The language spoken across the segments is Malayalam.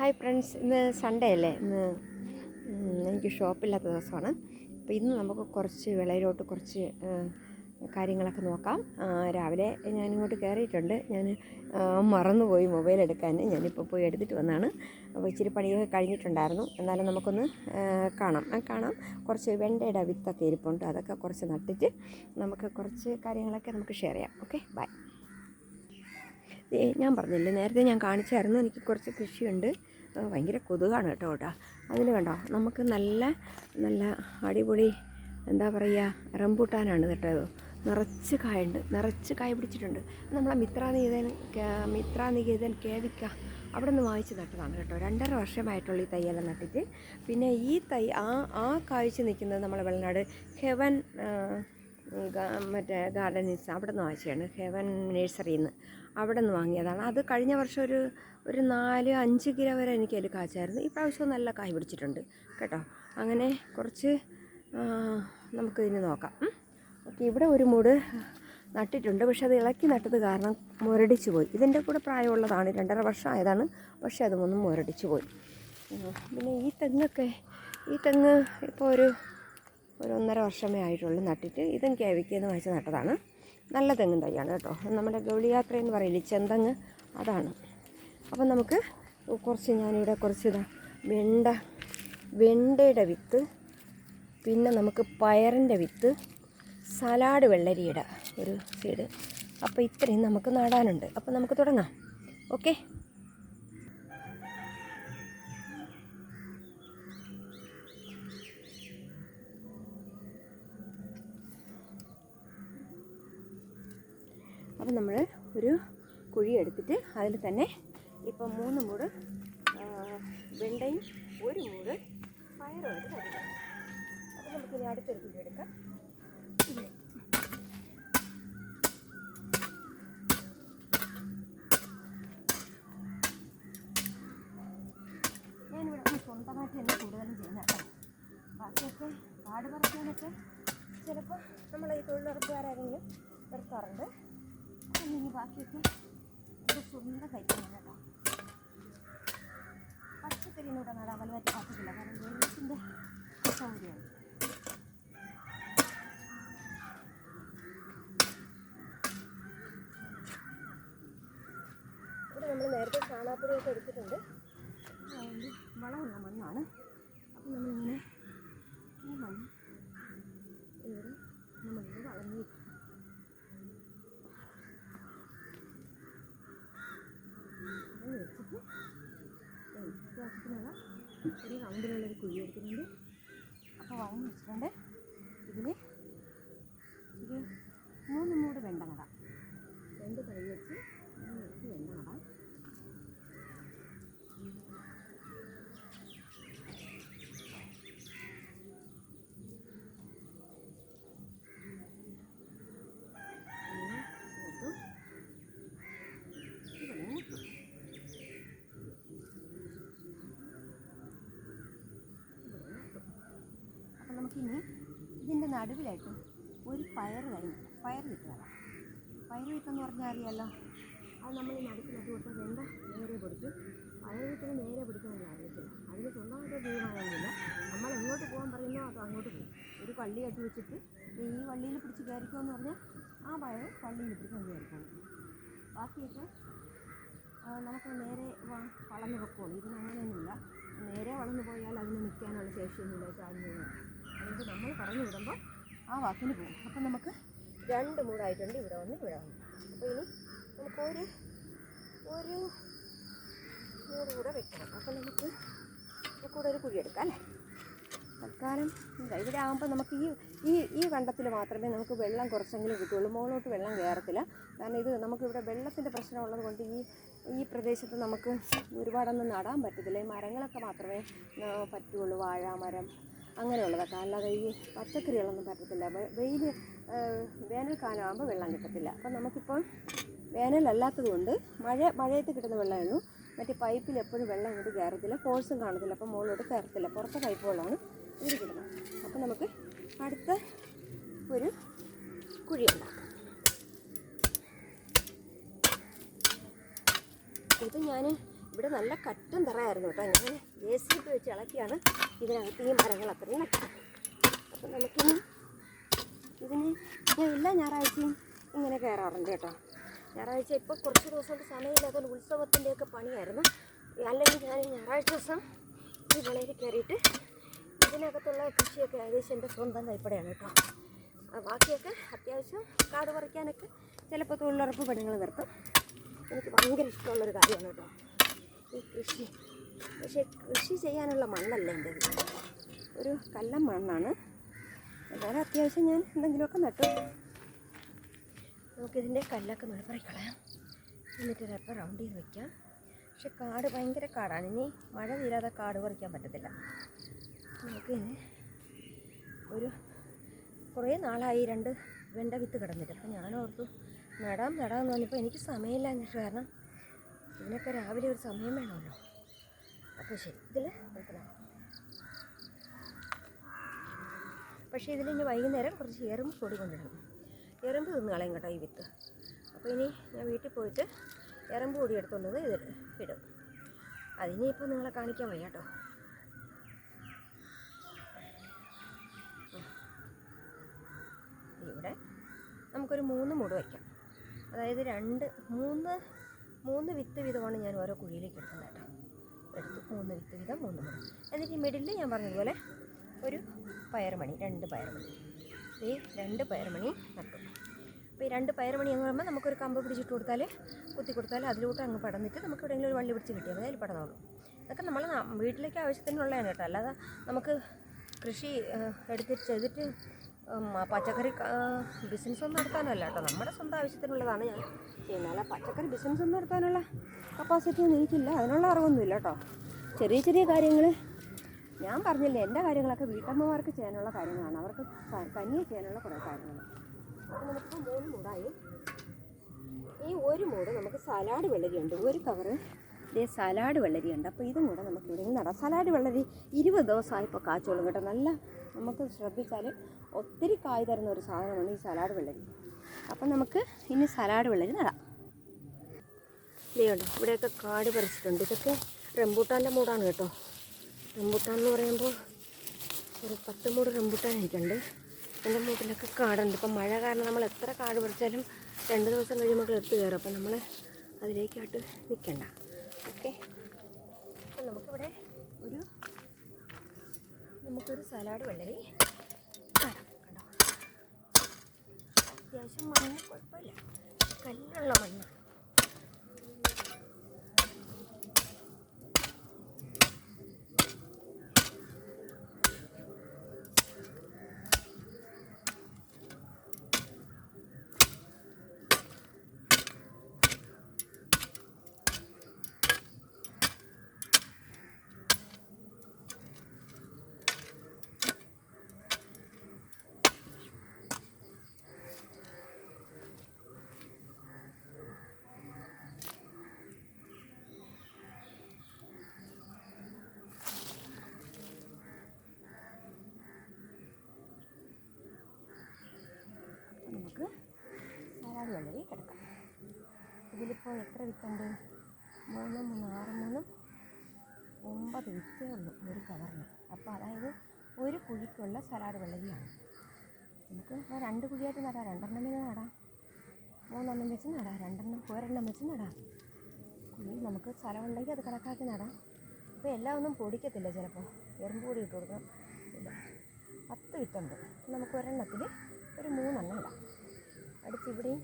ഹായ് ഫ്രണ്ട്സ്, ഇന്ന് സൺഡേ അല്ലേ. ഇന്ന് എനിക്ക് ഷോപ്പില്ലാത്ത ദിവസമാണ്. അപ്പോൾ ഇന്ന് നമുക്ക് കുറച്ച് വിളയിലോട്ട് കുറച്ച് കാര്യങ്ങളൊക്കെ നോക്കാം. രാവിലെ ഞാനിങ്ങോട്ട് കയറിയിട്ടുണ്ട്. ഞാൻ മറന്നുപോയി മൊബൈൽ എടുക്കാൻ. ഞാനിപ്പോൾ പോയി എടുത്തിട്ട് വന്നതാണ്. അപ്പോൾ ഇച്ചിരി പണിയൊക്കെ കഴിഞ്ഞിട്ടുണ്ടായിരുന്നു. എന്നാലും നമുക്കൊന്ന് കാണാം. കുറച്ച് വെണ്ടയുടെ വിത്തൊക്കെ ഇരിപ്പുണ്ട്. അതൊക്കെ കുറച്ച് നട്ടിട്ട് നമുക്ക് കുറച്ച് കാര്യങ്ങളൊക്കെ നമുക്ക് ഷെയർ ചെയ്യാം. Okay, bye. ഞാൻ പറഞ്ഞില്ലേ, നേരത്തെ ഞാൻ കാണിച്ചായിരുന്നു. എനിക്ക് കുറച്ച് കൃഷിയുണ്ട്. ഭയങ്കര കൊതുകാണ് കേട്ടോ. അതിൽ കണ്ടോ, നമുക്ക് നല്ല നല്ല അടിപൊളി എന്താ പറയുക, റംബൂട്ടാനാണ് കേട്ടോ. നിറച്ച് കായുണ്ട്, നിറച്ച് കായ പിടിച്ചിട്ടുണ്ട്. നമ്മളെ മിത്രാനികേതൻ കേവിക്ക അവിടെ നിന്ന് വാങ്ങിച്ച് നട്ടതാണ് കേട്ടോ. 2.5 വർഷമായിട്ടുള്ള ഈ തൈയെല്ലാം നട്ടിട്ട്. പിന്നെ ഈ തൈ ആ കാഴ്ച നിൽക്കുന്നത് നമ്മളെ വെള്ളനാട് ഹെവൻ മറ്റേ ഗാർഡനീസ് അവിടെ നിന്ന് വാങ്ങിച്ചതാണ്. ഹെവൻ നേഴ്സറിയിൽ നിന്ന് അവിടെ നിന്ന് വാങ്ങിയതാണ്. അത് കഴിഞ്ഞ വർഷം ഒരു 4-5 കിലോ വരെ എനിക്ക് അതിൽ കാച്ചായിരുന്നു. ഈ പ്രാവശ്യം നല്ല കായ് പിടിച്ചിട്ടുണ്ട് കേട്ടോ. അങ്ങനെ കുറച്ച് നമുക്ക് ഇനി നോക്കാം. ഓക്കെ, ഇവിടെ ഒരു മൂട് നട്ടിട്ടുണ്ട്. പക്ഷെ അത് ഇളക്കി നട്ടത് കാരണം മുരടിച്ച് പോയി. ഇതിൻ്റെ കൂടെ പ്രായമുള്ളതാണ്, 2.5 വർഷം ആയതാണ്. പക്ഷേ അതൊന്നും മുരടിച്ച് പോയി. പിന്നെ ഈ തെങ്ങ് ഇപ്പോൾ ഒരു 1.5 വർഷമേ ആയിട്ടുള്ളൂ നട്ടിട്ട്. ഇതും കേവിക്കെന്ന് വാങ്ങിച്ച് നട്ടതാണ്. നല്ല തെങ്ങും തൈയാണ് കേട്ടോ. നമ്മുടെ ഗൗളിയാത്ര എന്ന് പറയില്ലേ, ചെന്തങ്ങ്, അതാണ്. അപ്പം നമുക്ക് ഞാനിവിടെ കുറച്ച് വെണ്ടയുടെ വിത്ത്, പിന്നെ നമുക്ക് പയറിൻ്റെ വിത്ത്, സലാഡ് വെള്ളരിയുടെ ഒരു സീഡ്. അപ്പോൾ ഇത്രയും നമുക്ക് നടാനുണ്ട്. അപ്പോൾ നമുക്ക് തുടങ്ങാം. ഓക്കെ, അപ്പം നമ്മൾ ഒരു കുഴി എടുത്തിട്ട് അതിൽ തന്നെ ഇപ്പം 3 മൂട് വെണ്ടയും 1 മൂട് പയറുമായിട്ട് നടുക. അപ്പം നമുക്കിനി അടുത്തൊരു കുഴി എടുക്കാം. ഞാനിവിടെ സ്വന്തമായിട്ട് തന്നെ കൂടുതലും ചെയ്യുന്ന കേട്ടോ. ബാക്കിയൊക്കെ കാട് പറിക്കാനൊക്കെ ചിലപ്പോൾ നമ്മളെ ഈ തൊഴിലുറപ്പുകാരെങ്കിലും നിർത്താറുണ്ട്. ഇനി ബാക്കിയൊക്കെ ഒരു സ്വന്തം കഴിക്കണം കേട്ടോ. പച്ചക്കറിയിലൂടെ നടാൻ വലുതായിട്ട് പറ്റത്തില്ല, കാരണം വെള്ളത്തിൻ്റെ സൗകര്യമാണ്. ഇവിടെ നമ്മൾ നേരത്തെ ചാണകപ്പൊടിയൊക്കെ എടുത്തിട്ടുണ്ട്. അതുകൊണ്ട് വളമുള്ള മണ്ണാണ്. അപ്പം നമ്മളിങ്ങനെ ഈ മണ്ണ് ഇവിടെ നമ്മളിങ്ങനെ വളഞ്ഞു വയ്ക്കും. വെച്ചിട്ട് അത്യാവശ്യത്തിനുള്ള ഒരു റൗണ്ടിലുള്ളൊരു കുഴി എടുക്കുന്നുണ്ട്. അപ്പോൾ വളഞ്ഞ് വെച്ചിട്ടുണ്ട്. ഇതിൽ ഒരു 3 മൂട് വെണ്ട നടാം. 2 തൈ വെച്ച് 3 വെണ്ട നടാം. നമുക്കിനി ഇതിൻ്റെ നടുവിലായിട്ട് ഒരു പയർ വിത്ത് നടാം. പയർ വിത്തെന്ന് പറഞ്ഞാൽ അറിയാമല്ലോ, അത് നമ്മൾ ഈ നടുക്ക് നട്ടുകൊടുത്താൽ വെണ്ട നേരെ പിടിക്കും. പയർ വിത്തിന് നേരെ പിടിക്കാനുള്ള അറിയത്തില്ല. അതിന് സ്വന്തമായിട്ട് തീരുമാനമൊന്നുമില്ല. നമ്മൾ എങ്ങോട്ട് പോകാൻ പറയുന്നോ അത് അങ്ങോട്ട് പോകും. ഒരു കള്ളി കെട്ടി വെച്ചിട്ട് ഈ വള്ളിയിൽ പിടിച്ച് കയറിക്കുമെന്ന് പറഞ്ഞാൽ ആ പയർ വള്ളിയിൽ പിടിച്ച് കയറിക്കണം. ബാക്കിയൊക്കെ നമുക്ക് നേരെ വളർന്ന് വെക്കുള്ളൂ. ഇതിനങ്ങനെയൊന്നുമില്ല. നേരെ വളർന്നു പോയാൽ അതിന് നിൽക്കാനുള്ള ശേഷിയൊന്നുമില്ല, ചാടുന്നതിന്. അതുകൊണ്ട് നമ്മൾ പറഞ്ഞു വിടുമ്പോൾ ആ വാക്കിന് പോകും. അപ്പം നമുക്ക് 2 മൂടായിട്ടുണ്ട്. ഇവിടെ വന്ന്. അപ്പോൾ ഇനി നമുക്ക് ഒരു മൂട് കൂടെ വെക്കണം. അപ്പം നമുക്ക് കൂടെ ഒരു കുഴി എടുക്കാം അല്ലേ. തൽക്കാലം ഇവിടെ ആകുമ്പോൾ നമുക്ക് ഈ കണ്ടത്തിൽ മാത്രമേ നമുക്ക് വെള്ളം കുറച്ചെങ്കിലും കിട്ടുകയുള്ളൂ. മുകളിലോട്ട് വെള്ളം കയറത്തില്ല. കാരണം ഇത് നമുക്കിവിടെ വെള്ളത്തിൻ്റെ പ്രശ്നമുള്ളത് കൊണ്ട് ഈ പ്രദേശത്ത് നമുക്ക് ഒരുപാടൊന്നും നടാൻ പറ്റത്തില്ല. ഈ മരങ്ങളൊക്കെ മാത്രമേ പറ്റുള്ളൂ. വാഴ മരം അങ്ങനെയുള്ളതൊക്കെ. അല്ലാതെ ഈ പച്ചക്കറികളൊന്നും പറ്റത്തില്ല. വേനൽക്കാലമാകുമ്പോൾ വെള്ളം കിട്ടത്തില്ല. അപ്പം നമുക്കിപ്പോൾ വേനലല്ലാത്തത് കൊണ്ട് മഴയത്ത് കിട്ടുന്ന വെള്ളമായിരുന്നു. മറ്റേ പൈപ്പിൽ എപ്പോഴും വെള്ളം ഇങ്ങോട്ട് കയറത്തില്ല, ഫോഴ്സും കാണത്തില്ല. അപ്പം മുകളിലോട്ട് കയറത്തില്ല. പുറത്തെ പൈപ്പ് വെള്ളമാണ് ഇതിൽ കിട്ടുന്നത്. അപ്പം നമുക്ക് അടുത്ത ഒരു കുഴി ഉണ്ടാക്കാം. ഇത് ഞാൻ ഇവിടെ നല്ല കറ്റും തറയായിരുന്നു കേട്ടോ. ഞാൻ JCB വെച്ച് ഇളക്കിയാണ് ഇതിനകത്ത് ഈ മരങ്ങൾ അത്രയും നട്ടത്. അപ്പം നമുക്കിനി ഇതിന് ഞാൻ എല്ലാ ഞായറാഴ്ചയും ഇങ്ങനെ കയറാറുണ്ട് കേട്ടോ. ഞായറാഴ്ച ഇപ്പോൾ കുറച്ച് ദിവസം കൊണ്ട് സമയമില്ലാത്ത ഉത്സവത്തിൻ്റെയൊക്കെ പണിയായിരുന്നു. അല്ലെങ്കിൽ ഞാൻ ഞായറാഴ്ച ദിവസം ഈ വിളയിൽ കയറിയിട്ട് ഇതിനകത്തുള്ള കൃഷിയൊക്കെ ഏകദേശം എൻ്റെ സ്വന്തം കൈപ്പടയാണ് കേട്ടോ. ബാക്കിയൊക്കെ അത്യാവശ്യം കാട് പറിക്കാനൊക്കെ ചിലപ്പോൾ തൊഴിലുറപ്പ് പണികൾ നിർത്തും. എനിക്ക് ഭയങ്കര ഇഷ്ടമുള്ളൊരു കാര്യമാണ് കേട്ടോ ഈ കൃഷി. പക്ഷേ കൃഷി ചെയ്യാനുള്ള മണ്ണല്ല എൻ്റെ വീട്, ഒരു കല്ലം മണ്ണാണ്. എന്നാലും അത്യാവശ്യം ഞാൻ എന്തെങ്കിലുമൊക്കെ നട്ടു. നമുക്കിതിൻ്റെ കല്ലൊക്കെ നിലപ്പറിക്കളയാം, എന്നിട്ട് ഒരപ്പം റൗണ്ട് ചെയ്ത് വയ്ക്കാം. പക്ഷെ കാട് ഭയങ്കര കാടാണ്. ഇനി മഴ തീരാതെ കാട് പറിക്കാൻ പറ്റത്തില്ല. നമുക്കിനി ഒരു കുറേ നാളായി 2 വെണ്ട വിത്ത് കിടന്നിട്ട്. അപ്പം ഞാനോർത്തു നടാമെന്ന് പറഞ്ഞപ്പോൾ എനിക്ക് സമയമില്ല എന്നിട്ട്, കാരണം ഇതിനൊക്കെ രാവിലെ ഒരു സമയം വേണമല്ലോ. അപ്പോൾ ശരി, ഇതിൽ നമുക്ക് നടാം. പക്ഷേ ഇതിലിനി വൈകുന്നേരം കുറച്ച് എറുമ്പ് പൊടി കൊണ്ടിടണം. എറുമ്പ് തിന്ന് കളയും കേട്ടോ ഈ വിത്ത്. അപ്പോൾ ഇനി ഞാൻ വീട്ടിൽ പോയിട്ട് എറുമ്പ് പൊടി എടുത്തുകൊണ്ടത് ഇതിൽ ഇടും. അതിനിപ്പോൾ നിങ്ങളെ കാണിക്കാൻ വയ്യ കേട്ടോ. ഇവിടെ നമുക്കൊരു 3 മൂട് വയ്ക്കാം. അതായത് 3 വിത്ത് വീതമാണ് ഞാൻ ഓരോ കുഴിയിലേക്ക് എടുക്കുന്നത് കേട്ടോ. എടുത്തു 3 വിത്ത് വീതം 3 മൂട്. എന്നിട്ട് ഈ മിഡിലിൽ ഞാൻ പറഞ്ഞതുപോലെ ഒരു പയറുമണി, 2 പയറുമണി, ഈ 2 പയറുമണി നട്ടു. അപ്പോൾ ഈ 2 പയറുമണി എന്ന് പറയുമ്പോൾ നമുക്കൊരു കമ്പ് പിടിച്ചിട്ട് കൊടുത്താൽ, കുത്തി കൊടുത്താൽ അതിലോട്ട് അങ്ങ് പടന്നിട്ട് നമുക്ക് എവിടെയെങ്കിലും ഒരു വള്ളി പിടിച്ച് കിട്ടിയാൽ മതി, അതിൽ പടന്നോളൂ. ഇതൊക്കെ നമ്മൾ വീട്ടിലേക്ക് ആവശ്യത്തിനുള്ളതാണ് കേട്ടോ. അല്ലാതെ നമുക്ക് കൃഷി എടുത്തിട്ട് ചെയ്തിട്ട് പച്ചക്കറി ബിസിനസ്സൊന്നും നടത്താനല്ല കേട്ടോ. നമ്മുടെ സ്വന്തം ആവശ്യത്തിനുള്ളതാണ് ഞാൻ ചെയ്യുന്നത്. അല്ല പച്ചക്കറി ബിസിനസ്സൊന്നും നടത്താനുള്ള കപ്പാസിറ്റി ഒന്നും എനിക്കില്ല, അതിനുള്ള അറിവൊന്നുമില്ല കേട്ടോ. ചെറിയ ചെറിയ കാര്യങ്ങൾ ഞാൻ പറഞ്ഞില്ലേ, എൻ്റെ കാര്യങ്ങളൊക്കെ വീട്ടമ്മമാർക്ക് ചെയ്യാനുള്ള കാര്യങ്ങളാണ്, അവർക്ക് തനിയെ ചെയ്യാനുള്ള കുറേ കാര്യങ്ങൾ. അപ്പോൾ നമുക്ക് 3 മൂടായി. ഈ ഒരു മൂട് നമുക്ക് സലാഡ് വെള്ളരിയുണ്ട്, ഒരു കവറ് ഇതേ സലാഡ് വെള്ളരിയുണ്ട്. അപ്പോൾ ഇതും കൂടെ നമുക്ക് ഇവിടെ നടാം. സലാഡ് വെള്ളരി 20 ദിവസമായിപ്പോൾ കാച്ചോളും കേട്ടോ. നല്ല നമുക്ക് ശ്രദ്ധിച്ചാൽ ഒത്തിരി കായ് തരുന്ന ഒരു സാധനമാണ് ഈ സലാഡ് വെള്ളരി. അപ്പം നമുക്ക് ഇനി സലാഡ് വെള്ളരി നടാം. ഇതേയുണ്ട്, ഇവിടെയൊക്കെ കാട് പറിച്ചിട്ടുണ്ട്. ഇതൊക്കെ റംബൂട്ടാൻ്റെ മൂടാണ് കേട്ടോ. റംബൂട്ടാൻ എന്ന് പറയുമ്പോൾ ഒരു 10 മൂട് റംബൂട്ടാൻ എനിക്കുണ്ട്. എൻ്റെ മൂട്ടിലൊക്കെ കാടുണ്ട്. ഇപ്പം മഴ കാരണം നമ്മൾ എത്ര കാട് പറിച്ചാലും 2 ദിവസം കഴിയുമ്പോൾ എടുത്ത് കയറും. അപ്പം നമ്മൾ അതിലേക്കായിട്ട് നിൽക്കണ്ട. ഓക്കെ, അപ്പം നമുക്കിവിടെ നമുക്കൊരു സലാഡ് വെള്ളരി നടാം. കണ്ടോ, അത്യാവശ്യം മണ്ണ് കുഴപ്പമില്ല, കല്ലുള്ള മണ്ണ്. നമുക്ക് സലാഡ് വെള്ളരി കിടക്കാം. ഇതിലിപ്പോൾ എത്ര വിത്തുണ്ട്? 3, 6, 9 വിത്തേ ഉള്ളൂ ഒരു കവറിന്. അപ്പോൾ അതായത് ഒരു കുഴിക്കുള്ള സലാഡ് വെള്ളരിയാണ്. നമുക്ക് 2 കുഴിയായിട്ട് നടാം, 2 എണ്ണം നടാം, 3 വെച്ച് നടാം, 2 വെച്ച് നടാം. കുഴി നമുക്ക് സ്ഥലമുണ്ടെങ്കിൽ അത് കണക്കാക്കി നടാം. അപ്പോൾ എല്ലാം ഒന്നും പൊടിക്കത്തില്ല, ചിലപ്പോൾ എറുമ്പ് പൊടി ഇട്ട് കൊടുക്കണം. ഇല്ല, 10 വിത്തുണ്ട്. നമുക്ക് ഒരെണ്ണത്തിൽ ഒരു 3 എണ്ണം ഇടാം. അടുത്ത് ഇവിടെയും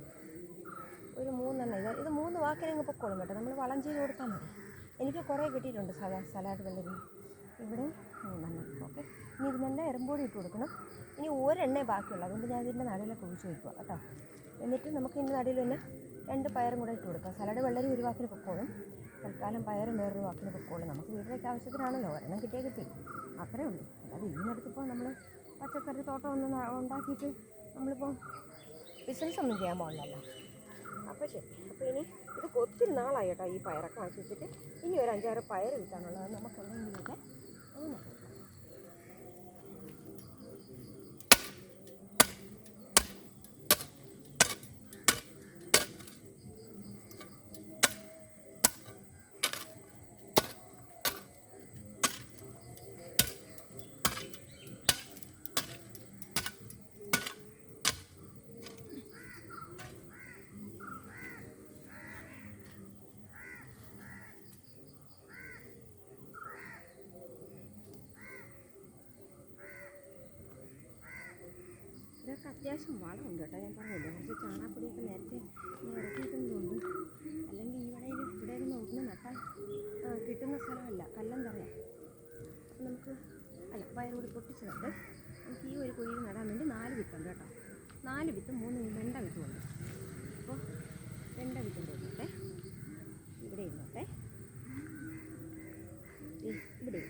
ഒരു 3 എണ്ണം ഇടാം. ഇത് 3 വാക്കിനങ്ങ് പൊക്കോളും കേട്ടോ. നമ്മൾ വളം ചെയ്ത് കൊടുത്താൽ മതി. എനിക്ക് കുറേ കിട്ടിയിട്ടുണ്ട് സലാഡ് വെള്ളരി. ഇവിടെ 3 എണ്ണം. ഓക്കെ, ഇനി ഇതിനെല്ലാം എറുമ്പോടി ഇട്ട് കൊടുക്കണം. ഇനി ഒരെണ്ണേ ബാക്കിയുള്ളൂ, അതുകൊണ്ട് ഞാൻ ഇതിൻ്റെ നടുവിലൊക്കെ ഒഴിച്ച് വയ്ക്കുക കേട്ടോ. എന്നിട്ട് നമുക്ക് ഇതിൻ്റെ നടുവിൽ തന്നെ 2 പയറും കൂടെ ഇട്ട് കൊടുക്കാം. സലാഡ് വെള്ളരി ഒരു വാക്കിന് പൊക്കോളും, തൽക്കാലം പയറും വേറൊരു വാക്കിന് പൊക്കോളും. നമുക്ക് വീട്ടിലേക്ക് ആവശ്യത്തിനാണല്ലോ, ഒരെണ്ണം കിട്ടി അത്രേ ഉള്ളൂ. അല്ലാതെ ഇതിനടുത്തിപ്പോൾ നമ്മൾ പച്ചക്കറി തോട്ടം ഒന്നും ഉണ്ടാക്കിയിട്ട് നമ്മളിപ്പോൾ ബിസിനസ്സൊന്നും ചെയ്യാൻ പോകണമല്ലോ. അപ്പോൾ ശരി, അപ്പോൾ ഇനി ഇത് ഒത്തിരി നാളായി കേട്ടോ ഈ പയറൊക്കെ വാങ്ങിച്ചിട്ട്. ഇനി ഒരു 5-6 പയർ കിട്ടാനുള്ളത് നമുക്കുണ്ടെങ്കിലൊക്കെ അത് നോക്കാം. ഇതിനൊക്കെ അത്യാവശ്യം വളമുണ്ട് കേട്ടോ. ഞാൻ പറഞ്ഞില്ലേ, കുറച്ച് ചാണകപ്പൊടിയൊക്കെ നേരത്തെ ഇറക്കിയിരിക്കുന്നതുകൊണ്ട്. അല്ലെങ്കിൽ ഇവിടെ നിന്ന് ഒന്ന് നട്ടാൽ കിട്ടുന്ന സ്ഥലമല്ല, കല്ലം തറയാണ്. അപ്പം നമുക്ക് പയറുകൂടി പൊട്ടിച്ചതുണ്ട്. നമുക്ക് ഈ ഒരു കുഴിയിൽ നടാൻ വേണ്ടി 4 വിത്തുണ്ട് കേട്ടോ. 4 വിത്ത് 3 വെണ്ട വിത്തുമുണ്ട്. അപ്പോൾ വെണ്ട വിത്തിൻ്റെ ഇരുന്നോട്ടെ, ഇവിടെ ഇരുന്നോട്ടെ, ഇവിടെ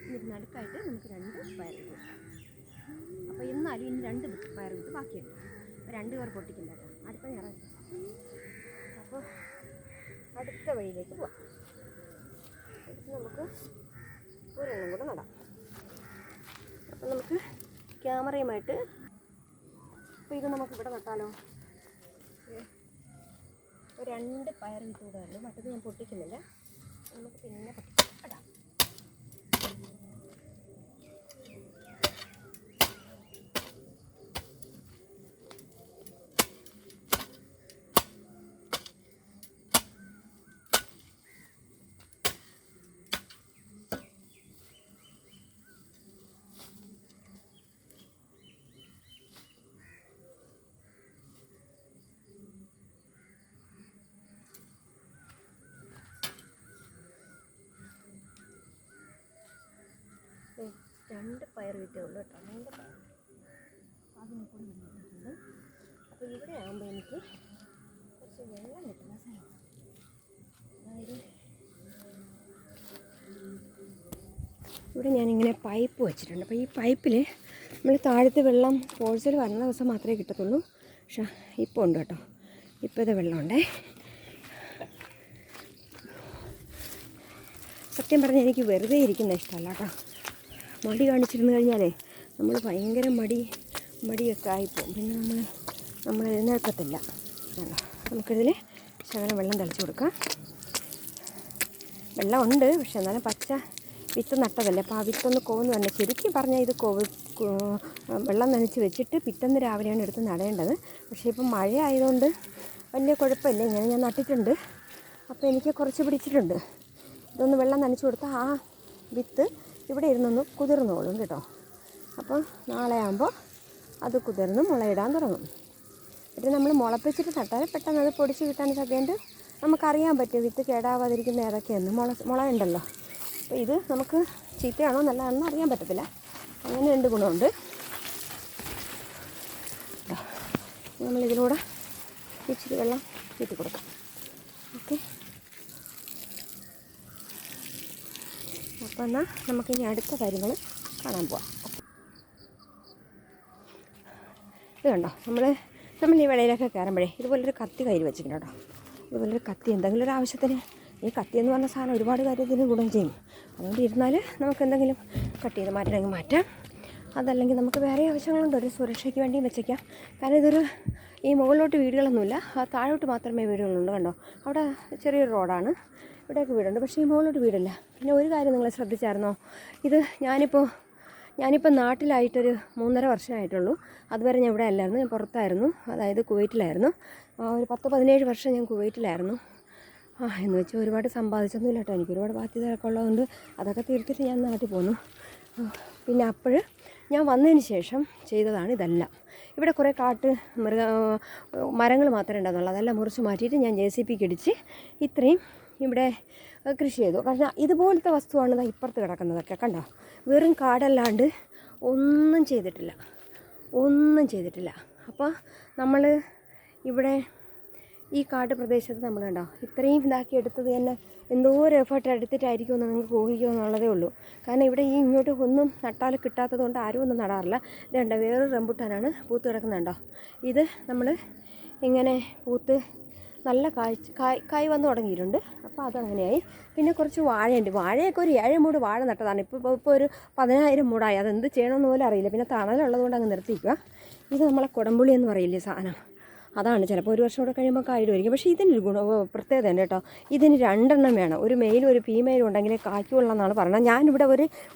എന്നിട്ട് നടുക്കായിട്ട് നമുക്ക് 2 പയർ വിത്ത് കൊടുക്കാം. അപ്പോൾ എന്നാലും ഇനി 2 പയർ വിത്ത് ബാക്കിയുണ്ട്. അപ്പോൾ 2 പേർ പൊട്ടിക്കണ്ട കേട്ടോ. അടുത്ത ഞായറാഴ്ച. അപ്പോൾ അടുത്ത വഴിയിലേക്ക് പോവാം. നമുക്ക് ഒരെണ്ണം കൂടെ നടാം. അപ്പം നമുക്ക് ക്യാമറയുമായിട്ട് അപ്പോൾ ഇത് നമുക്ക് ഇവിടെ നട്ടാലോ. 2 പയർ വിത്ത് കൂടെ ഉള്ളൂ. മറ്റത് ഞാൻ പൊട്ടിക്കുന്നില്ല, നമുക്ക് പിന്നെ പൊട്ടിക്കാം. രണ്ട് പയർ വിത്തേ ഉള്ളൂ കേട്ടോ. 2 പയർ അതിനെ കൂടി വന്നിട്ടുണ്ട്. അപ്പോൾ ഇവിടെ ആകുമ്പോൾ എനിക്ക് കുറച്ച് വെള്ളം കിട്ടുന്ന സ്ഥലം. അതായത് ഇവിടെ ഞാനിങ്ങനെ പൈപ്പ് വെച്ചിട്ടുണ്ട്. അപ്പോൾ ഈ പൈപ്പിൽ നമ്മൾ താഴത്തെ വെള്ളം ഫോഴ്സിൽ വരുന്ന ദിവസം മാത്രമേ കിട്ടത്തുള്ളൂ. പക്ഷേ ഇപ്പോൾ ഉണ്ട് കേട്ടോ, ഇപ്പോഴത്തെ വെള്ളമുണ്ടേ. സത്യം പറഞ്ഞാൽ എനിക്ക് വെറുതെ ഇരിക്കുന്ന ഇഷ്ടമല്ല കേട്ടോ. മടി കാണിച്ചിരുന്നു കഴിഞ്ഞാലേ നമ്മൾ ഭയങ്കര മടിയൊക്കെ ആയിപ്പോവും. പിന്നെ നമ്മൾ എഴുന്നേൽക്കത്തില്ല. നമുക്കിതിൽ ശകലം വെള്ളം തളിച്ച് കൊടുക്കാം. വെള്ളമുണ്ട്, പക്ഷെ എന്നാലും പച്ച വിത്ത് നട്ടതല്ലേ. അപ്പോൾ ആ വിത്തൊന്ന് കോന്ന് തന്നെ. ശരിക്കും പറഞ്ഞാൽ ഇത് വെള്ളം നനച്ച് വെച്ചിട്ട് പിറ്റേന്ന് രാവിലെയാണ് എടുത്ത് നടേണ്ടത്. പക്ഷേ ഇപ്പം മഴ ആയതുകൊണ്ട് വലിയ കുഴപ്പമില്ല. ഇങ്ങനെ ഞാൻ നട്ടിട്ടുണ്ട്. അപ്പോൾ എനിക്ക് കുറച്ച് പിടിച്ചിട്ടുണ്ട്. ഇതൊന്ന് വെള്ളം നനച്ച് കൊടുത്താൽ ആ വിത്ത് ഇവിടെ ഇരുന്നൊന്ന് കുതിർന്നോളും കേട്ടോ. അപ്പോൾ നാളെ ആകുമ്പോൾ അത് കുതിർന്ന് മുളയിടാൻ തുടങ്ങും. എന്നിട്ട് നമ്മൾ മുളപ്പിച്ചിട്ട് നട്ടാൽ പെട്ടെന്ന് അത് പൊടിച്ച് കിട്ടാൻ സാധ്യതയുണ്ട്. നമുക്കറിയാൻ പറ്റും വിത്ത് കേടാവാതിരിക്കുന്ന ഏതൊക്കെയെന്ന്. മുള ഉണ്ടല്ലോ. അപ്പോൾ ഇത് നമുക്ക് ചീത്തയാണോ നല്ലതാണെന്ന് അറിയാൻ പറ്റത്തില്ല. അങ്ങനെ 2 ഗുണമുണ്ട്. നമ്മളിതിലൂടെ ഇച്ചിരി വെള്ളം വീട്ടി കൊടുക്കാം. ഓക്കെ. അപ്പോൾ എന്നാൽ നമുക്കിനി അടുത്ത കാര്യങ്ങൾ കാണാൻ പോവാം. ഇത് കണ്ടോ, നമ്മൾ ഈ വെളിയിലൊക്കെ കയറുമ്പോഴേ ഇതുപോലൊരു കത്തി കയ്യിൽ വെച്ചിട്ടുണ്ട് കേട്ടോ. ഇതുപോലൊരു കത്തി എന്തെങ്കിലും ഒരു ആവശ്യത്തിന്, ഈ കത്തി എന്ന് പറഞ്ഞ സാധനം ഒരുപാട് കാര്യത്തിന് ഗുണം ചെയ്യും. അതുകൊണ്ട് ഇരുന്നാൽ നമുക്ക് എന്തെങ്കിലും കട്ട് ചെയ്ത് മാറ്റണമെങ്കിൽ മാറ്റാം. അതല്ലെങ്കിൽ നമുക്ക് വേറെ ആവശ്യങ്ങളുണ്ട്, ഒരു സുരക്ഷയ്ക്ക് വേണ്ടിയും വെച്ചേക്കാം. കാരണം ഈ മുകളിലോട്ട് വീടുകളൊന്നുമില്ല, താഴോട്ട് മാത്രമേ വീടുകളുള്ളൂ. കണ്ടോ, അവിടെ ചെറിയൊരു റോഡാണ്, ഇവിടെയൊക്കെ വീടുണ്ട്, പക്ഷേ ഈ മുകളിലോട്ട് വീടില്ല. പിന്നെ ഒരു കാര്യം നിങ്ങൾ ശ്രദ്ധിച്ചായിരുന്നോ, ഇത് ഞാനിപ്പോൾ നാട്ടിലായിട്ടൊരു 3.5 വർഷമായിട്ടുള്ളൂ. അതുവരെ ഞാൻ ഇവിടെ അല്ലായിരുന്നു, ഞാൻ പുറത്തായിരുന്നു, അതായത് കുവൈറ്റിലായിരുന്നു. ഒരു 10-17 വർഷം ഞാൻ കുവൈറ്റിലായിരുന്നു. എന്ന് വെച്ചാൽ ഒരുപാട് സമ്പാദിച്ചൊന്നുമില്ല കേട്ടോ. എനിക്ക് ഒരുപാട് ബാധ്യതകളൊക്കെ ഉള്ളതുകൊണ്ട് അതൊക്കെ തീർത്തിട്ട് ഞാൻ നാട്ടിൽ പോന്നു. പിന്നെ അപ്പോൾ ഞാൻ വന്നതിന് ശേഷം ചെയ്തതാണ് ഇതെല്ലാം. ഇവിടെ കുറേ മരങ്ങൾ മാത്രമേ ഉണ്ടാകുന്നുള്ളൂ. അതെല്ലാം മുറിച്ച് മാറ്റിയിട്ട് ഞാൻ JCB ഇടിച്ച് ഇത്രയും ഇവിടെ കൃഷി ചെയ്തു. കാരണം ഇതുപോലത്തെ വസ്തുവാണ് ഇപ്പുറത്ത് കിടക്കുന്നതൊക്കെ. കണ്ടോ, വെറും കാടല്ലാണ്ട് ഒന്നും ചെയ്തിട്ടില്ല. അപ്പോൾ നമ്മൾ ഇവിടെ ഈ കാട് പ്രദേശത്ത് നമ്മൾ കണ്ടോ ഇത്രയും ഇതാക്കി എടുത്തത് തന്നെ എന്തോ ഒരു എഫേർട്ട് എടുത്തിട്ടായിരിക്കുമെന്ന് നിങ്ങൾക്ക് ഊഹിക്കുമെന്നുള്ളതേ ഉള്ളൂ. കാരണം ഇവിടെ ഇങ്ങോട്ട് ഒന്നും നട്ടാൽ കിട്ടാത്തത് കൊണ്ട് ആരും ഒന്നും നടാറില്ല. ഇതുണ്ട്, വേറൊരു റംബുട്ടാനാണ് പൂത്ത് കിടക്കുന്നുണ്ടോ. ഇത് നമ്മൾ ഇങ്ങനെ പൂത്ത് നല്ല കായ് വന്നു തുടങ്ങിയിട്ടുണ്ട്. അപ്പോൾ അതങ്ങനെയായി. പിന്നെ കുറച്ച് വാഴയുണ്ട്. വാഴയൊക്കെ ഒരു 7 മൂട് വാഴ നട്ടതാണ്. ഇപ്പോൾ ഒരു 10,000 മൂടായി. അതെന്ത് ചെയ്യണമെന്ന് പോലും അറിയില്ല. പിന്നെ തണലുള്ളതുകൊണ്ട് അങ്ങ് നിർത്തിക്കുക. ഇത് നമ്മളെ കുടംപുളി എന്ന് പറയില്ലേ സാധനം, അതാണ്. ചിലപ്പോൾ 1 വർഷം കൂടെ കഴിയുമ്പോൾ കായിടുമായിരിക്കും. പക്ഷേ ഇതിനൊരു പ്രത്യേകത ഉണ്ട് കേട്ടോ. ഇതിന് 2 എണ്ണം വേണം. ഒരു മെയിലും ഒരു ഫീമെയിലും ഉണ്ടെങ്കിലേ കായ്ക്കുള്ളെന്നാണ് പറയുന്നത്. ഞാനിവിടെ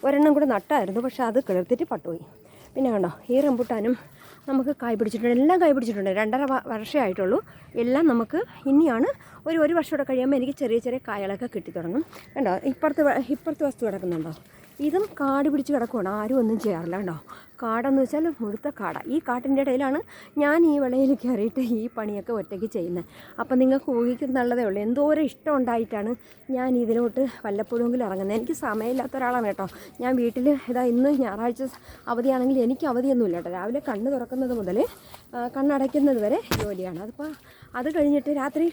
ഒരെണ്ണം കൂടെ നട്ടായിരുന്നു, പക്ഷേ അത് കിളിർത്തിട്ട് പട്ടുപോയി. പിന്നെ കണ്ടോ, ഈ റംബുട്ടാനും നമുക്ക് കായ് പിടിച്ചിട്ടുണ്ട്. എല്ലാം കായ് പിടിച്ചിട്ടുണ്ട്. 2.5 വർഷമായിട്ടുള്ളൂ. എല്ലാം നമുക്ക് ഇനിയാണ് ഒരു വർഷം കൂടെ കഴിയുമ്പോൾ എനിക്ക് ചെറിയ കായകളൊക്കെ കിട്ടി തുടങ്ങും. കണ്ടോ, ഇപ്പുറത്ത് വസ്തു കിടക്കുന്നുണ്ടോ. ഇതും കാട് പിടിച്ച് കിടക്കുകയാണ്, ആരും ഒന്നും ചെയ്യാറില്ല കേട്ടോ. കാടെന്ന് വെച്ചാൽ മുഴുത്ത കാടാണ്. ഈ കാട്ടിൻ്റെ ഇടയിലാണ് ഞാൻ ഈ വിളയിൽ കയറിയിട്ട് ഈ പണിയൊക്കെ ഒറ്റയ്ക്ക് ചെയ്യുന്നത്. അപ്പം നിങ്ങൾക്ക് ഊഹിക്കുന്നുള്ളതേ ഉള്ളൂ എന്തോരം ഇഷ്ടം ഉണ്ടായിട്ടാണ് ഞാൻ ഇതിലോട്ട് വല്ലപ്പോഴെങ്കിലും ഇറങ്ങുന്നത്. എനിക്ക് സമയമില്ലാത്ത ഒരാളാണ് കേട്ടോ. ഞാൻ വീട്ടിൽ ഇന്ന് ഞായറാഴ്ച അവധിയാണെങ്കിൽ എനിക്ക് അവധിയൊന്നുമില്ല കേട്ടോ. രാവിലെ കണ്ണ് തുറക്കുന്നത് മുതൽ കണ്ണടയ്ക്കുന്നത് വരെ ജോലിയാണ്. അതിപ്പോൾ അത് കഴിഞ്ഞിട്ട് രാത്രി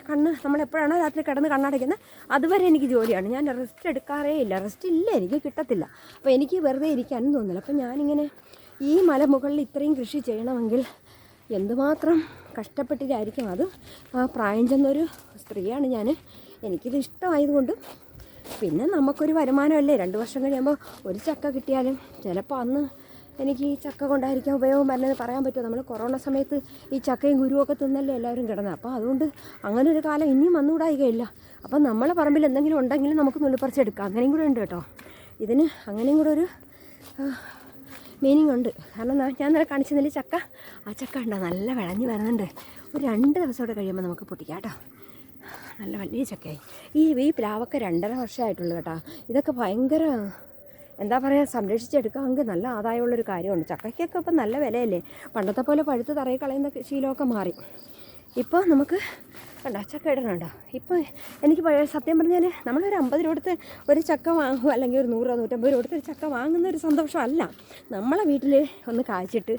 നമ്മളെപ്പോഴാണോ രാത്രി കിടന്ന് കണ്ണടയ്ക്കുന്നത് അതുവരെ എനിക്ക് ജോലിയാണ്. ഞാൻ റെസ്റ്റ് എടുക്കാറേ ഇല്ല, റെസ്റ്റ് ഇല്ല, എനിക്ക് കിട്ടത്തില്ല. അപ്പോൾ എനിക്ക് വെറുതെ ഇരിക്കാനും തോന്നില്ല. അപ്പം ഞാനിങ്ങനെ ഈ മലമുകളിൽ ഇത്രയും കൃഷി ചെയ്യണമെങ്കിൽ എന്തുമാത്രം കഷ്ടപ്പെട്ടിട്ടായിരിക്കും. അത് പ്രായം ചെന്നൊരു സ്ത്രീയാണ് ഞാൻ. എനിക്കിത് ഇഷ്ടമായതുകൊണ്ടും പിന്നെ നമുക്കൊരു വരുമാനമല്ലേ. 2 വർഷം കഴിയുമ്പോൾ ഒരു ചക്ക കിട്ടിയാലും ചിലപ്പോൾ അന്ന് എനിക്ക് ഈ ചക്ക കൊണ്ടായിരിക്കാം ഉപയോഗം വരുന്നത് പറയാൻ പറ്റുമോ. നമ്മൾ കൊറോണ സമയത്ത് ഈ ചക്കയും കുരുവൊക്കെ തിന്നല്ലേ എല്ലാവരും കിടന്നത്. അപ്പോൾ അതുകൊണ്ട് അങ്ങനെ ഒരു കാലം ഇനിയും വന്നുകൂടായികയില്ല. അപ്പം നമ്മളെ പറമ്പിൽ എന്തെങ്കിലും ഉണ്ടെങ്കിലും നമുക്ക് നുള്ളിപ്പറിച്ചെടുക്കാം. അങ്ങനെയും കൂടെ ഉണ്ട് കേട്ടോ. ഇതിന് അങ്ങനെയും കൂടെ ഒരു മീനിങ് ഉണ്ട്. കാരണം ഞാൻ നേരെ കാണിച്ചതിൽ ചക്ക, ആ ചക്ക ഉണ്ടോ നല്ല വിളഞ്ഞ് വരുന്നുണ്ട്. ഒരു 2 ദിവസം കൂടെ കഴിയുമ്പോൾ നമുക്ക് പൊട്ടിക്കാം കേട്ടോ. നല്ല വലിയ ചക്കയായി. ഈ പ്ലാവൊക്കെ 2.5 വർഷമായിട്ടുള്ളൂ കേട്ടോ. ഇതൊക്കെ ഭയങ്കര എന്താ പറയുക, സംരക്ഷിച്ചെടുക്കാമെങ്കിൽ നല്ല ആദായമുള്ളൊരു കാര്യമാണ്. ചക്കയ്ക്കൊക്കെ ഇപ്പം നല്ല വിലയല്ലേ. പണ്ടത്തെ പോലെ പഴുത്ത് തറയിൽ കളയുന്ന ശീലമൊക്കെ മാറി. ഇപ്പോൾ നമുക്ക് കണ്ടോ ചക്ക ഇടണുണ്ടോ. ഇപ്പോൾ എനിക്ക് സത്യം പറഞ്ഞാൽ നമ്മളൊരു 50 രൂപ കൊടുത്ത് ഒരു ചക്ക വാങ്ങുക, അല്ലെങ്കിൽ ഒരു 100 150 രൂപ കൊടുത്ത് ഒരു ചക്ക വാങ്ങുന്ന ഒരു സന്തോഷമല്ല. നമ്മളെ വീട്ടിൽ ഒന്ന് കായ്ച്ചിട്ട്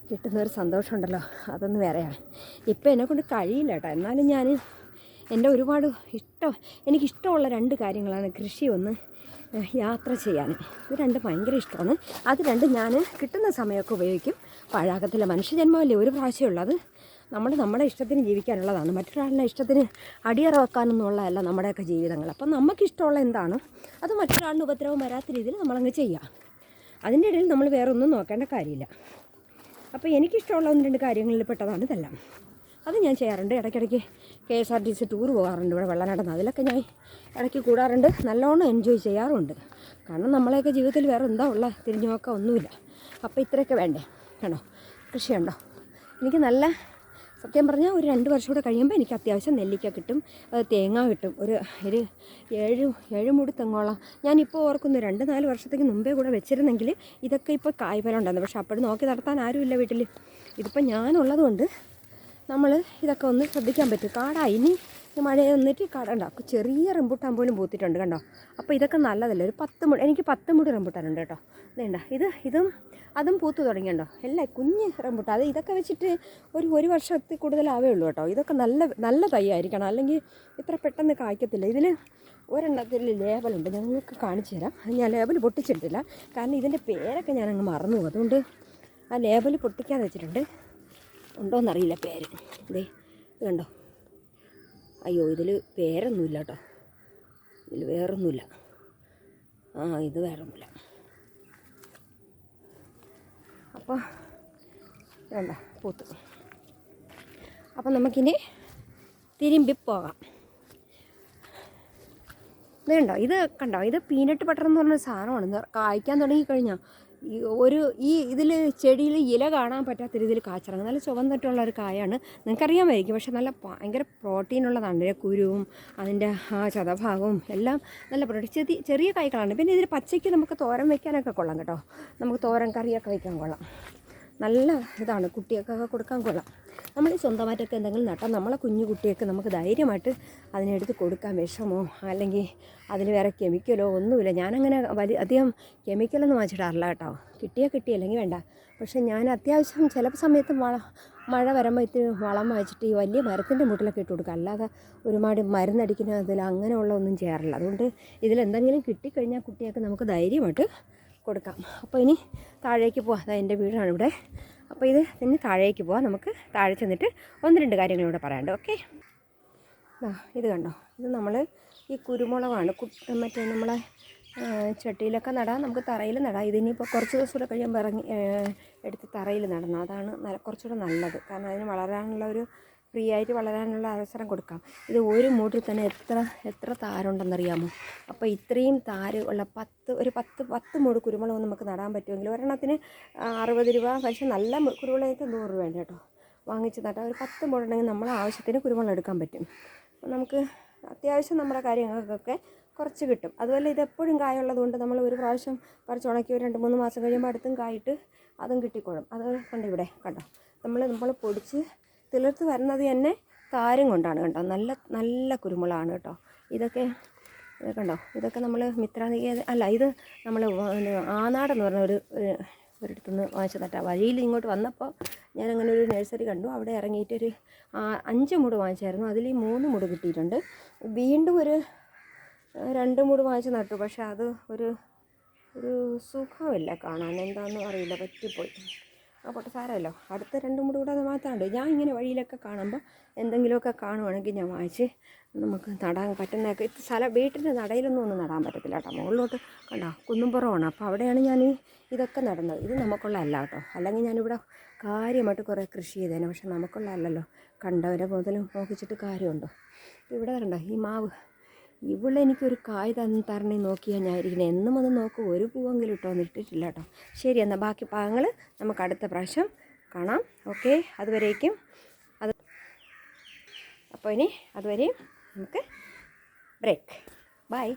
കിട്ടുന്നൊരു സന്തോഷമുണ്ടല്ലോ, അതൊന്ന് വേറെയാണ്. ഇപ്പോൾ എന്നെക്കൊണ്ട് കഴിയില്ല കേട്ടോ. എന്നാലും ഞാൻ എൻ്റെ ഒരുപാട് എനിക്കിഷ്ടമുള്ള 2 കാര്യങ്ങളാണ് കൃഷി, ഒന്ന് യാത്ര ചെയ്യാൻ. ഇത് 2 ഭയങ്കര ഇഷ്ടമാണ്. അത് 2 ഞാൻ കിട്ടുന്ന സമയമൊക്കെ ഉപയോഗിക്കും. പാഴാക്കത്തില്ല. മനുഷ്യജന്മമല്ലേ ഒരു പ്രാവശ്യമുള്ളത്. നമ്മുടെ ഇഷ്ടത്തിന് ജീവിക്കാനുള്ളതാണ്. മറ്റൊരാളുടെ ഇഷ്ടത്തിന് അടിയറ വെക്കാനൊന്നുമുള്ളതല്ല നമ്മുടെയൊക്കെ ജീവിതങ്ങൾ. അപ്പം നമുക്കിഷ്ടമുള്ള എന്താണ് അത് മറ്റൊരാളുടെ ഉപദ്രവം വരാത്ത രീതിയിൽ നമ്മളങ്ങ് ചെയ്യാം. അതിൻ്റെ ഇടയിൽ നമ്മൾ വേറെ ഒന്നും നോക്കേണ്ട കാര്യമില്ല. അപ്പോൾ എനിക്കിഷ്ടമുള്ള 1-2 കാര്യങ്ങളിൽ പെട്ടതാണ് ഇതെല്ലാം. അത് ഞാൻ ചെയ്യാറുണ്ട്. ഇടയ്ക്കിടയ്ക്ക് KSRTC ടൂർ പോകാറുണ്ട്. ഇവിടെ വെള്ളം നടന്ന് അതിലൊക്കെ ഞാൻ ഇടയ്ക്ക് കൂടാറുണ്ട്. നല്ലോണം എൻജോയ് ചെയ്യാറുമുണ്ട്. കാരണം നമ്മളെയൊക്കെ ജീവിതത്തിൽ വേറെ എന്താ ഉള്ള തിരിഞ്ഞു നോക്കാൻ ഒന്നുമില്ല. അപ്പോൾ ഇത്രയൊക്കെ വേണ്ടേ. കണ്ടോ കൃഷിയുണ്ടോ. എനിക്ക് നല്ല സത്യം പറഞ്ഞാൽ ഒരു 2 വർഷം കൂടെ കഴിയുമ്പോൾ എനിക്ക് അത്യാവശ്യം നെല്ലിക്ക കിട്ടും, തേങ്ങ കിട്ടും. ഒരു 7 മൂട് തെങ്ങോളം ഞാനിപ്പോൾ ഓർക്കുന്നു. 2-4 വർഷത്തേക്ക് മുമ്പേ കൂടെ വെച്ചിരുന്നെങ്കിൽ ഇതൊക്കെ ഇപ്പോൾ കായ്ഫലം ഉണ്ടായിരുന്നു. പക്ഷെ അപ്പോഴും നോക്കി നടത്താൻ ആരുമില്ല വീട്ടിൽ. ഇതിപ്പോൾ ഞാനുള്ളതുകൊണ്ട് നമ്മൾ ഇതൊക്കെ ഒന്ന് ശ്രദ്ധിക്കാൻ പറ്റും. കാടായി ഇനി മഴ വന്നിട്ട് കാടുണ്ടാക്കും. ചെറിയ റംബൂട്ടാൻ പോലും പൂത്തിട്ടുണ്ട് കണ്ടോ. അപ്പോൾ ഇതൊക്കെ നല്ലതല്ലേ. ഒരു 10 മുടി, എനിക്ക് 10 മുടി റംബൂട്ടാനുണ്ട് കേട്ടോ. ഇതേണ്ട ഇതും അതും പൂത്ത് തുടങ്ങിയുണ്ടോ. എല്ലാം കുഞ്ഞ് റംബൂട്ടാൻ. ഇതൊക്കെ വെച്ചിട്ട് ഒരു വർഷത്തിൽ കൂടുതലാവേ ഉള്ളൂ കേട്ടോ. ഇതൊക്കെ നല്ല തൈ ആയിരിക്കണം, അല്ലെങ്കിൽ ഇത്ര പെട്ടെന്ന് കായ്ക്കത്തില്ല. ഇതിൽ ഒരെണ്ണത്തിൽ ലേബലുണ്ട്, ഞങ്ങൾക്ക് കാണിച്ചു തരാം. ഞാൻ ലേബൽ പൊട്ടിച്ചിട്ടില്ല, കാരണം ഇതിൻ്റെ പേരൊക്കെ ഞാനങ്ങ് മറന്നു പോകും. അതുകൊണ്ട് ആ ലേബൽ പൊട്ടിക്കാതെ വെച്ചിട്ടുണ്ട്. ഉണ്ടോയെന്നറിയില്ല പേര്. ഇത് കണ്ടോ. അയ്യോ ഇതിൽ പേരൊന്നുമില്ല കേട്ടോ. ഇതിൽ വേറൊന്നുമില്ല. ഇത് വേറൊന്നുമില്ല. അപ്പോൾ വേണ്ട പൂത്ത്. അപ്പം നമുക്കിനി തിരുമ്പി പോകാം. ഇത് കണ്ടോ. ഇത് പീനട്ട് ബട്ടർ എന്ന് പറഞ്ഞ സാധനമാണ്. കായ്ക്കാൻ തുടങ്ങിക്കഴിഞ്ഞാൽ ഇതിൽ ചെടിയിൽ ഇല കാണാൻ പറ്റാത്ത രീതിയിൽ കാച്ചിറങ്ങും. നല്ല ചുവന്നിട്ടുള്ള ഒരു കായാണ്. നിങ്ങൾക്കറിയാമായിരിക്കും. പക്ഷെ നല്ല ഭയങ്കര പ്രോട്ടീനുള്ളതാണ്. കുരുവും അതിൻ്റെ ചതഭാഗവും എല്ലാം നല്ല പ്രോട്ടീൻ. ചെറിയ കായ്കളാണ്. പിന്നെ ഇതിൽ പച്ചയ്ക്ക് നമുക്ക് തോരൻ വയ്ക്കാനൊക്കെ കൊള്ളാം കേട്ടോ. നമുക്ക് തോരൻ കറിയൊക്കെ വയ്ക്കാൻ കൊള്ളാം. നല്ല ഇതാണ്, കുട്ടികൾക്കൊക്കെ കൊടുക്കാൻ കൊള്ളാം. നമ്മൾ സ്വന്തമായിട്ടൊക്കെ എന്തെങ്കിലും നട്ടാൽ നമ്മളെ കുഞ്ഞു കുട്ടിയൊക്കെ നമുക്ക് ധൈര്യമായിട്ട് അതിനെടുത്ത് കൊടുക്കാൻ. വിഷമോ അല്ലെങ്കിൽ അതിന് വേറെ കെമിക്കലോ ഒന്നുമില്ല. ഞാനങ്ങനെ അധികം കെമിക്കലൊന്നും വാങ്ങിച്ചിടാറില്ല കേട്ടോ. കിട്ടിയില്ലെങ്കിൽ വേണ്ട. പക്ഷേ ഞാൻ അത്യാവശ്യം ചില സമയത്ത് മഴ വരുമ്പോൾ ഇത്തിരി വളം വാങ്ങിച്ചിട്ട് ഈ വലിയ മരത്തിൻ്റെ മുട്ടിലൊക്കെ ഇട്ട് കൊടുക്കുക. അല്ലാതെ ഒരുപാട് മരുന്നടിക്കുന്നതിൽ അങ്ങനെയുള്ള ഒന്നും ചെയ്യാറില്ല. അതുകൊണ്ട് ഇതിലെന്തെങ്കിലും കിട്ടിക്കഴിഞ്ഞാൽ കുട്ടിയൊക്കെ നമുക്ക് ധൈര്യമായിട്ട് കൊടുക്കാം. അപ്പോൾ ഇനി താഴേക്ക് പോവാം. അതായത് എൻ്റെ വീടാണ് ഇവിടെ. അപ്പോൾ ഇനി താഴേക്ക് പോവാം. നമുക്ക് താഴെ ചെന്നിട്ട് 1-2 കാര്യങ്ങൾ ഇവിടെ പറയാനുണ്ട്. ഓക്കെ. ഇത് കണ്ടോ. ഇത് നമ്മൾ ഈ കുരുമുളകാണ്. മറ്റേ നമ്മളെ ചട്ടിയിലൊക്കെ നടാം, നമുക്ക് തറയിൽ നടാം. ഇതിനിപ്പോൾ കുറച്ച് ദിവസം കൂടെ കഴിയുമ്പോൾ എടുത്ത് തറയിൽ നടണം. അതാണ് കുറച്ചുകൂടെ നല്ലത്. കാരണം അതിന് വളരാനുള്ള ഫ്രീ ആയിട്ട് വളരാനുള്ള അവസരം കൊടുക്കാം. ഇത് ഒരു മൂട്ടിൽ തന്നെ എത്ര താരുണ്ടെന്നറിയാമോ. അപ്പോൾ ഇത്രയും താര് ഉള്ള 10 മൂട് കുരുമുളക് നമുക്ക് നടാൻ പറ്റുമെങ്കിൽ ഒരെണ്ണത്തിന് 60 രൂപ. പക്ഷേ നല്ല കുരുമുളക് 100 രൂപ വേണ്ട കേട്ടോ. വാങ്ങിച്ച് നട്ടാൽ ഒരു 10 മൂടുണ്ടെങ്കിൽ നമ്മളെ ആവശ്യത്തിന് കുരുമുളക് എടുക്കാൻ പറ്റും. നമുക്ക് അത്യാവശ്യം നമ്മുടെ കാര്യങ്ങൾക്കൊക്കെ കുറച്ച് കിട്ടും. അതുപോലെ ഇതെപ്പോഴും കായുള്ളത് കൊണ്ട് നമ്മൾ ഒരു പ്രാവശ്യം പറിച്ച് ഉണക്കി ഒരു 2-3 മാസം കഴിയുമ്പോൾ അടുത്തും കായിട്ട് അതും കിട്ടിക്കോളും. അത് കണ്ടോ ഇവിടെ കണ്ടോ, നമ്മൾ പൊടിച്ച് തിളിർത്ത് വരുന്നത് തന്നെ കാര്യം കൊണ്ടാണ് കണ്ടോ. നല്ല നല്ല കുരുമുളകാണ് കേട്ടോ. ഇതൊക്കെ കണ്ടോ, ഇതൊക്കെ നമ്മൾ മിത്രാനികേതൻ അല്ല, ഇത് നമ്മൾ ആനാടെന്ന് പറഞ്ഞ ഒരിടത്തുനിന്ന് വാങ്ങിച്ച നട്ടാ. വഴിയിൽ ഇങ്ങോട്ട് വന്നപ്പോൾ ഞാനങ്ങനെ ഒരു നഴ്സറി കണ്ടു. അവിടെ ഇറങ്ങിയിട്ടൊരു 5 മൂട് വാങ്ങിച്ചായിരുന്നു. അതിൽ 3 മൂട് കിട്ടിയിട്ടുണ്ട്. വീണ്ടും ഒരു 2 മൂട് വാങ്ങിച്ച് നട്ടു. പക്ഷേ അത് ഒരു സുഖമില്ല കാണാൻ, എന്താണെന്നും അറിയില്ല, പറ്റിപ്പോയി. പോട്ടെ, സാരമല്ലോ. അടുത്ത 2 മൂട് കൂടെ അത് മാത്രമുണ്ട്. ഞാൻ ഇങ്ങനെ വഴിയിലൊക്കെ കാണുമ്പോൾ എന്തെങ്കിലുമൊക്കെ കാണുവാണെങ്കിൽ ഞാൻ വാങ്ങിച്ച് നമുക്ക് നടാൻ പറ്റുന്നതൊക്കെ. വീട്ടിൻ്റെ നടയിലൊന്നും നടാൻ പറ്റത്തില്ല കേട്ടോ. മുകളിലോട്ട് കണ്ടോ കുന്നുംപുറമാണ്. അപ്പോൾ അവിടെയാണ് ഞാൻ ഇതൊക്കെ നടുന്നത്. ഇത് നമുക്കുള്ളതല്ല കേട്ടോ. അല്ലെങ്കിൽ ഞാനിവിടെ കാര്യമായിട്ട് കുറേ കൃഷി ചെയ്തേനെ. പക്ഷെ നമുക്കുള്ളതല്ലല്ലോ. കണ്ടവരെ മുതൽ നോക്കിച്ചിട്ട് കാര്യമുണ്ടോ. ഇവിടെ കണ്ടോ ഈ മാവ്, ഇവിടെ എനിക്കൊരു കായ് തരണേ നോക്കിയാൽ ഞാൻ ഇരിക്കുന്നത്. എന്നും അത് നോക്കും, ഒരു പൂവെങ്കിലും ഇട്ടോന്ന് ഇട്ടിട്ടില്ല കേട്ടോ. ശരി, എന്നാൽ ബാക്കി ഭാഗങ്ങൾ നമുക്ക് അടുത്ത പ്രാവശ്യം കാണാം. ഓക്കെ, അതുവരേക്കും അപ്പോൾ ഇനി അതുവരെയും നമുക്ക് ബ്രേക്ക്. ബൈ.